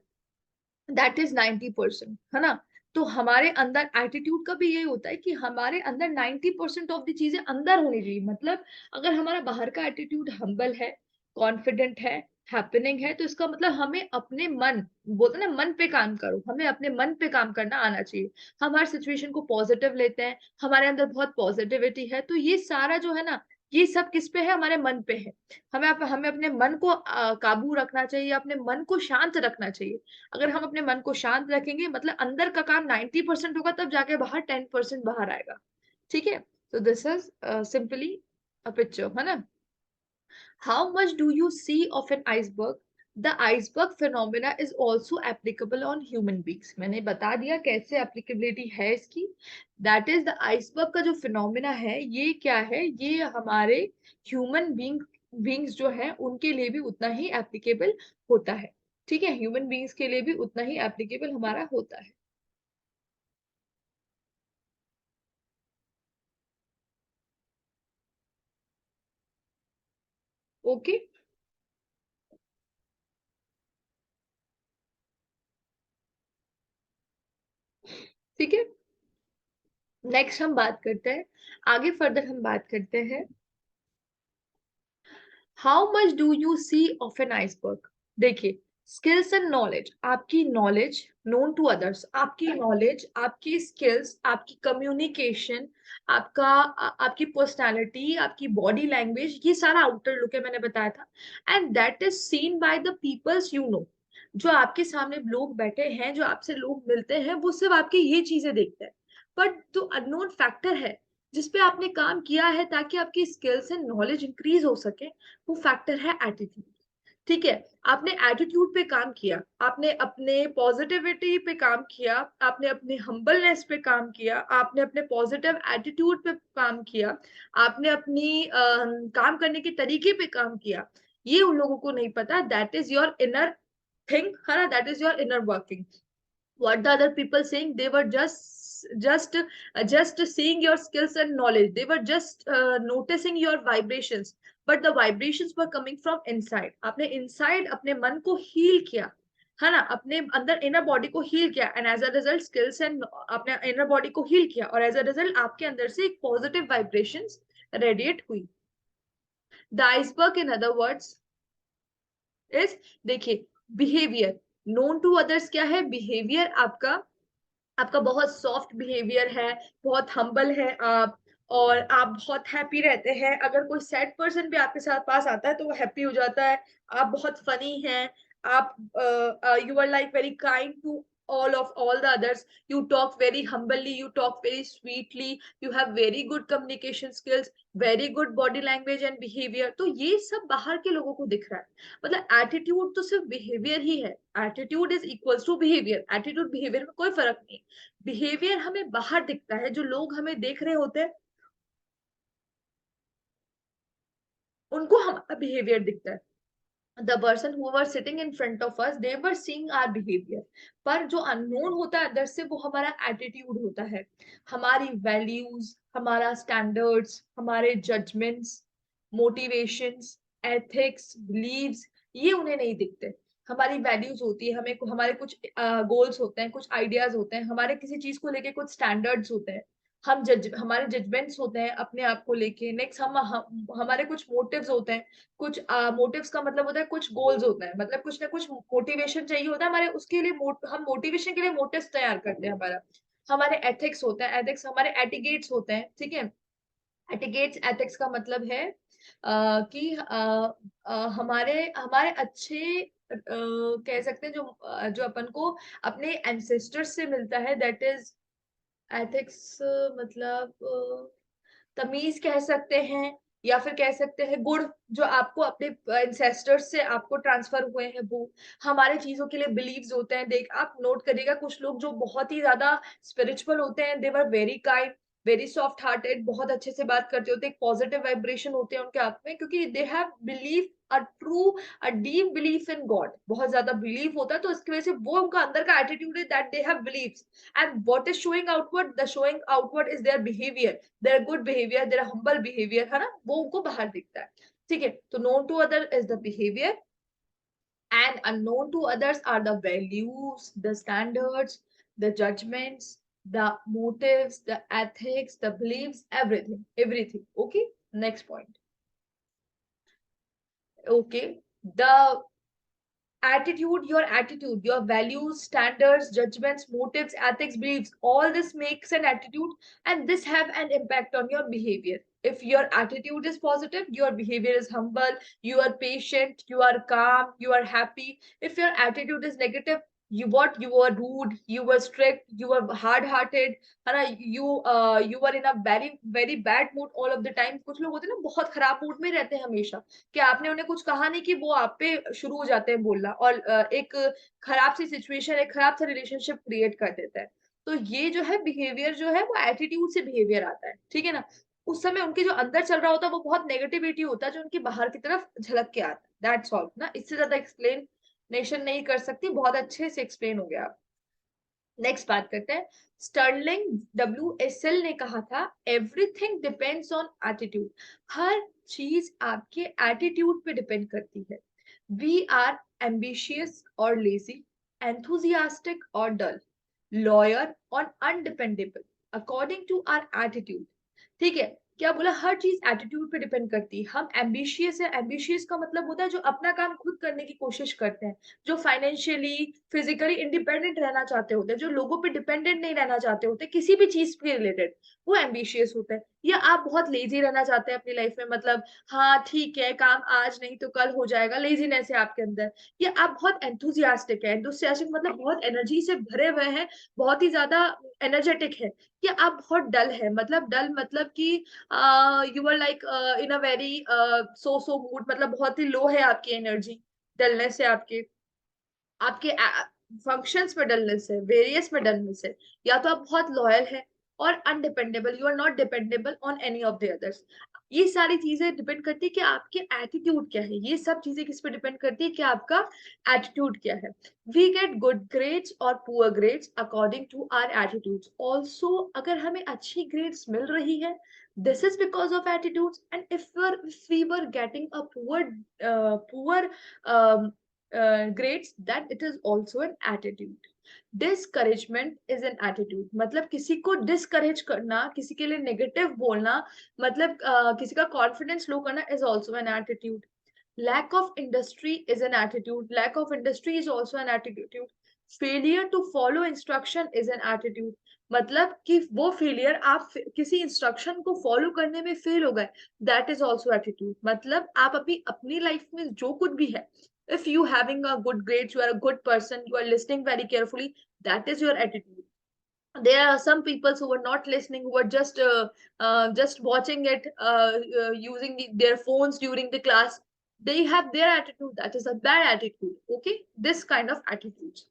that is 90%, है ना। तो हमारे अंदर attitude का भी यही होता है कि हमारे अंदर 90% ऑफ द चीजें अंदर होनी चाहिए। मतलब अगर हमारा बाहर का एटीट्यूड हम्बल है, कॉन्फिडेंट है, हैपनिंग है, तो इसका मतलब हमें अपने मन, बोलते हैं ना, मन पे काम करो, हमें अपने मन पे काम करना आना चाहिए। हम हर सिचुएशन को पॉजिटिव लेते हैं, हमारे अंदर बहुत पॉजिटिविटी है, तो ये सारा जो है ना, ये सब किस पे है, हमारे मन पे है। हमें अपने मन को काबू रखना चाहिए, अपने मन को शांत रखना चाहिए। अगर हम अपने मन को शांत रखेंगे, मतलब अंदर का काम 90% होगा, तब जाके बाहर 10% बाहर आएगा। ठीक है, तो this is simply a picture, है ना। How much do you see of an iceberg? The iceberg phenomena is also applicable on human beings. मैंने बता दिया कैसे applicability है इसकी. That is the iceberg का जो phenomena है, ये क्या है? ये हमारे human beings जो है उनके लिए भी उतना ही applicable होता है. ठीक है, human beings के लिए भी उतना ही applicable हमारा होता है. ओके, ठीक है. नेक्स्ट हम बात करते हैं, आगे फर्दर हम बात करते हैं. How much do you see of an iceberg? देखिए, स्किल्स एंड नॉलेज, आपकी नॉलेज नोन टू अदर्स, आपकी नॉलेज, आपकी स्किल्स, आपकी कम्युनिकेशन, आपकी पर्सनालिटी, आपकी बॉडी लैंग्वेज, ये सारा आउटर लुक है, मैंने बताया था. And that is seen by the peoples you know. जो आपके सामने लोग बैठे हैं, जो आपसे लोग मिलते हैं, वो सिर्फ आपकी ये चीजें देखते हैं. बट जो अननोन फैक्टर है जिसपे आपने काम किया है ताकि आपकी स्किल्स एंड नॉलेज इंक्रीज हो सके, वो फैक्टर है एटीट्यूड. ठीक है, आपने एटीट्यूड पे काम किया, आपने अपने पॉजिटिविटी पे काम किया, आपने अपने हम्बलनेस पे काम किया, आपने अपने पॉजिटिव एटीट्यूड पे काम किया, आपने अपनी काम करने के तरीके पे काम किया. ये उन लोगों को नहीं पता. That is your inner thing, है ना? That is your inner working. What the other people saying, they were just seeing your skills and knowledge, they were just noticing your vibrations, but the vibrations were coming from inside. आपने inside अपने मन को heal किया, है ना? अपने अंदर inner body को heal किया, and as a result skills and अपने inner body को heal किया, और as a result आपके अंदर से एक positive vibrations radiate हुई. The iceberg in other words is, देखिए, बिहेवियर. नोन टू अदर्स क्या है? बिहेवियर आपका, आपका बहुत सॉफ्ट बिहेवियर है, बहुत हम्बल है आप, और आप बहुत हैप्पी रहते हैं. अगर कोई सैड पर्सन भी आपके साथ पास आता है तो वो हैप्पी हो जाता है. आप बहुत फनी हैं. आप you are like very kind to all the others. You talk very humbly, you talk very sweetly, you have very good communication skills, very good body language and behavior. तो ये सब बाहर के लोगों को दिख रहा है. मतलब एटीट्यूड तो सिर्फ बिहेवियर ही है. Attitude is equals to behaviour. Attitude behaviour में कोई फर्क नहीं. बिहेवियर हमें बाहर दिखता है, जो लोग हमें देख रहे होते हैं उनको हमारा बिहेवियर दिखता है. The person who were sitting in front of us, they were seeing our behavior. पर जो अननोन होता है अंदर से, वो हमारा एटीट्यूड होता है, हमारी वैल्यूज, हमारा स्टैंडर्ड्स, हमारे जजमेंट्स, मोटिवेशंस, एथिक्स, बिलीव्स, ये उन्हें नहीं दिखते. हमारी वैल्यूज होती है, हमें हमारे कुछ गोल्स होते हैं, कुछ आइडियाज होते हैं, हमारे किसी चीज को लेके कुछ स्टैंडर्ड्स होते हैं, हमारे जजमेंट्स होते हैं अपने आप को लेके. नेक्स्ट हमारे कुछ मोटिव्स होते हैं. कुछ मोटिव्स का मतलब होता है कुछ गोल्स होता है, मतलब कुछ ना कुछ मोटिवेशन चाहिए होता है हमारे, उसके लिए हम मोटिवेशन के लिए मोटिव्स तैयार करते हैं. हमारे एथिक्स होते हैं, एथिक्स हमारे एटिकेट्स होते हैं. ठीक है, एटिकेट्स एथिक्स का मतलब है कि हमारे हमारे अच्छे कह सकते हैं, जो जो अपन को अपने एंसेस्टर्स से मिलता है, दैट इज एथिक्स. मतलब तमीज कह सकते हैं, या फिर कह सकते हैं गुण, जो आपको अपने एंसेस्टर्स से आपको ट्रांसफर हुए हैं. वो हमारे चीजों के लिए बिलीव्स होते हैं. देख, आप नोट करिएगा, कुछ लोग जो बहुत ही ज्यादा स्पिरिचुअल होते हैं, they were very kind, very soft hearted, बहुत अच्छे से बात करते होते हैं, एक पॉजिटिव वाइब्रेशन होते हैं उनके आप में, क्योंकि they have believe a true, a deep belief in God. बहुत ज्यादा बिलीव होता है, तो इसकी वजह से वो उनका अंदर का एटीट्यूड है, that they have beliefs. And what is showing outward? The showing outward is their behavior, their good behavior, their humble behavior, है ना? वो उनको बाहर दिखता है. ठीक है, तो known to other is the behavior, and unknown to others are the values, the standards, the judgments, the motives, the ethics, the beliefs, everything, everything. Okay, next point. Okay, the attitude, your values, standards, judgments, motives, ethics, beliefs, all this makes an attitude, and this have an impact on your behavior. If your attitude is positive, your behavior is humble, you are patient, you are calm, you are happy. If your attitude is negative, you were rude, you were strict, you were hard hearted, है ना, you were in a very very bad mood all of the time. कुछ लोग होते हैं ना बहुत खराब mood में रहते हैं हमेशा, कि आपने उन्हें कुछ कहा नहीं कि वो आप पे शुरू हो जाते हैं बोलना, और एक खराब सी सिचुएशन, एक खराब सा रिलेशनशिप क्रिएट कर देता है। तो ये जो है बिहेवियर जो है वो एटीट्यूड से बिहेवियर आता है, ठीक है ना। उस समय उनके जो अंदर चल रहा होता है वो बहुत नेगेटिविटी होता है जो उनकी बाहर की तरफ झलक के आता है। दैट्स ऑल ना, इससे ज्यादा एक्सप्लेन नेशन नहीं कर सकती, बहुत अच्छे से एक्सप्लेन हो गया। नेक्स्ट बात करते हैं। स्टर्लिंग WSL ने कहा था एवरीथिंग डिपेंड्स ऑन एटीट्यूड। हर चीज आपके एटीट्यूड पे डिपेंड करती है। वी आर एम्बिशियस और लेजी, एंथुजियास्टिक और डल, लॉयर और अनडिपेंडेबल अकॉर्डिंग टू आवर एटीट्यूड। ठीक है, क्या बोला, हर चीज एटीट्यूड पे डिपेंड करती है। हम एम्बिशियस है, एम्बिशियस का मतलब होता है जो अपना काम खुद करने की कोशिश करते हैं, जो फाइनेंशियली फिजिकली इंडिपेंडेंट रहना चाहते होते हैं, जो लोगों पे डिपेंडेंट नहीं रहना चाहते होते किसी भी चीज के रिलेटेड, वो एम्बिशियस होता है। या आप बहुत लेजी रहना चाहते हैं अपनी लाइफ में, मतलब हाँ ठीक है काम आज नहीं तो कल हो जाएगा, लेजीनेस है आपके अंदर। या आप बहुत एंथुजियास्टिक है, एंथुजियास्टिक मतलब बहुत एनर्जी से भरे हुए हैं, बहुत ही ज्यादा एनर्जेटिक है। या आप बहुत डल है, मतलब डल मतलब कि you are like in a very so mood, मतलब बहुत ही लो है आपकी एनर्जी, डलनेस है आपके आपके फंक्शंस में डलनेस है, वेरियस में डलनेस है। या तो आप बहुत लॉयल है और undependable, you are not dependable on any of the others. ये सारी चीजें डिपेंड करती है कि आपके एटीट्यूड क्या है। ये सब चीजें किस पे डिपेंड करती है कि आपका एटीट्यूड क्या है। वी गेट गुड ग्रेड्स और poor grades according to our attitudes also. अगर हमें अच्छी ग्रेड्स मिल रही है, this is because of attitudes. And if we were getting a poor um, grades, that it is also an attitude. Discouragement is an attitude, मतलब किसी को discourage करना, किसी के लिए नेगेटिव बोलना, मतलब किसी का कॉन्फिडेंस लो करना is also an attitude. Lack of industry is an attitude. Lack of industry is also an attitude. Failure to follow instruction is an attitude. मतलब कि वो फेलियर, आप किसी इंस्ट्रक्शन को फॉलो करने में फेल हो गए, दैट इज ऑल्सो एटीट्यूड। मतलब आप अपनी अपनी लाइफ में जो कुछ भी है, if you having a good grades, you are a good person, you are listening very carefully, that is your attitude. There are some people who were not listening, who were just watching it, using their phones during the class. They have their attitude, that is a bad attitude. Okay, this kind of attitudes.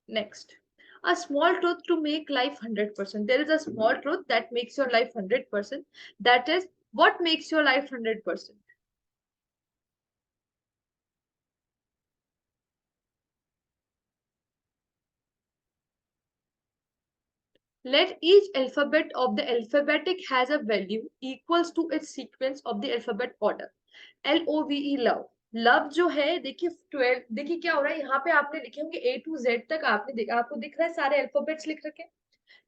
Next, a small truth to make life 100%. There is a small truth that makes your life 100%. That is, what makes your life 100%? Let each alphabet of the alphabetic has a value equals to its sequence of the alphabet order. LOVE, love। Love जो है, देखिए 12, देखिए क्या हो रहा है यहाँ पे, आपने लिखे होंगे A to Z तक, आपने देखा, आपको दिख रहा है सारे अल्फाबेट्स लिख रखे हैं।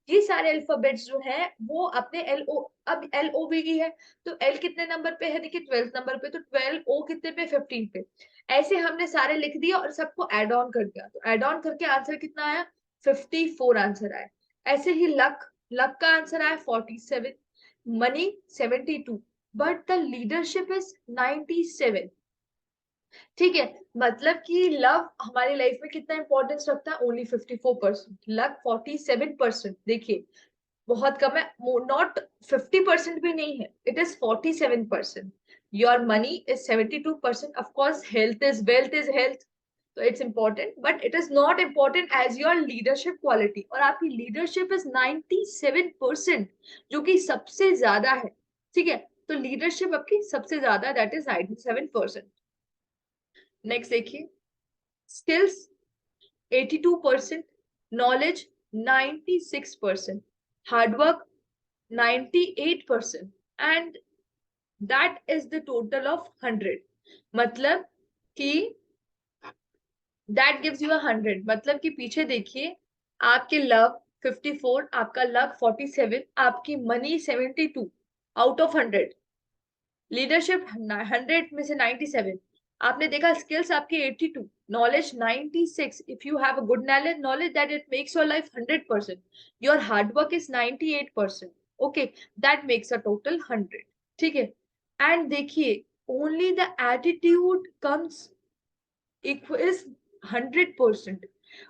ये सारे अल्फाबेट्स जो है वो अपने अब LOVE है, तो L कितने नंबर पे है, देखिए 12th नंबर पे, तो 12, O कितने पे, 15 पे। ऐसे हमने सारे लिख दिया और सबको एड ऑन कर दिया, तो एड ऑन करके आंसर कितना आया, 54 आंसर आया। ऐसे ही लक, लक का आंसर आया 47, money 72, but the leadership is 97। ठीक है, मतलब कि लव हमारी लाइफ में कितना इंपॉर्टेंस रखता है, ओनली 54%, लक 47%। देखिए बहुत कम है, नॉट 50% भी नहीं है, it is 47%। Your money is 72%। Of course health is wealth is health, तो it's important, but it is not important as your leadership quality. और आपकी लीडरशिप इज 97%, जो कि सबसे ज्यादा है। ठीक है, तो लीडरशिप आपकी सबसे ज्यादा, दैट इज 97%। नेक्स्ट देखिए, skills 82%, knowledge 96%, hard work 98%, and that is the total of 100। मतलब कि that gives you a 100, मतलब कि पीछे देखिए, आपके लव 54, आपका लक 47, आपकी मनी 72 आउट ऑफ 100, लीडरशिप 100 में से 97, आपने देखा स्किल्स आपकी 82, knowledge 96, if you have a good knowledge that it makes your life 100%, your hard work is 98%। Okay, that makes a total 100। ठीक है, एंड देखिए only the attitude comes is 100%।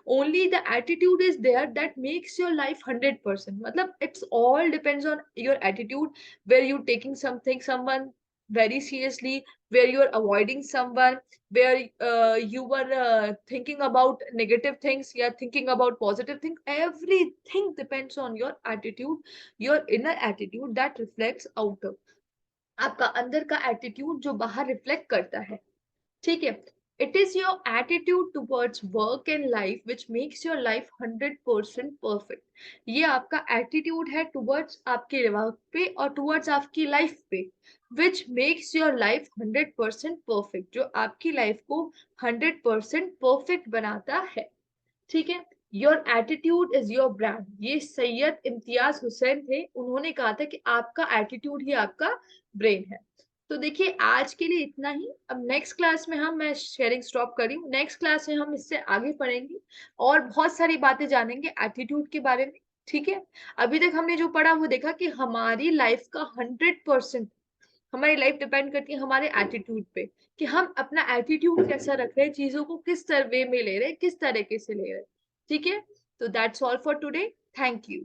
only the attitude is there that makes your life 100%. मतलब it's all depends on your attitude, where you taking something someone very seriously, where you're avoiding someone, where you were thinking about negative things, you're thinking about positive things. Everything depends on your attitude, your inner attitude that reflects outer, आपका अंदर का attitude जो बाहर reflect करता है, ठीक है। It is your attitude towards work and life which makes your life 100% perfect. ये आपका एटीट्यूड है टुवर्ड्स आपके वर्क पे और टुवर्ड्स आपकी लाइफ पे, which makes your life 100% perfect, जो आपकी लाइफ को 100% परफेक्ट बनाता है, ठीक है। Your attitude is your brand, ये सैयद इम्तियाज हुसैन थे, उन्होंने कहा था कि आपका एटीट्यूड ही आपका ब्रेन है। तो देखिए आज के लिए इतना ही। अब नेक्स्ट क्लास में मैं शेयरिंग स्टॉप कर रही हूँ, नेक्स्ट क्लास में हम इससे आगे पढ़ेंगे और बहुत सारी बातें जानेंगे एटीट्यूड के बारे में, ठीक है। अभी तक हमने जो पढ़ा वो देखा कि हमारी लाइफ का 100%, हमारी लाइफ डिपेंड करती है हमारे एटीट्यूड पे, कि हम अपना एटीट्यूड कैसा रख रहे हैं, चीजों को किस तरह वे में ले रहे हैं, किस तरीके से ले रहे हैं, ठीक है। तो that's all for today, thank you.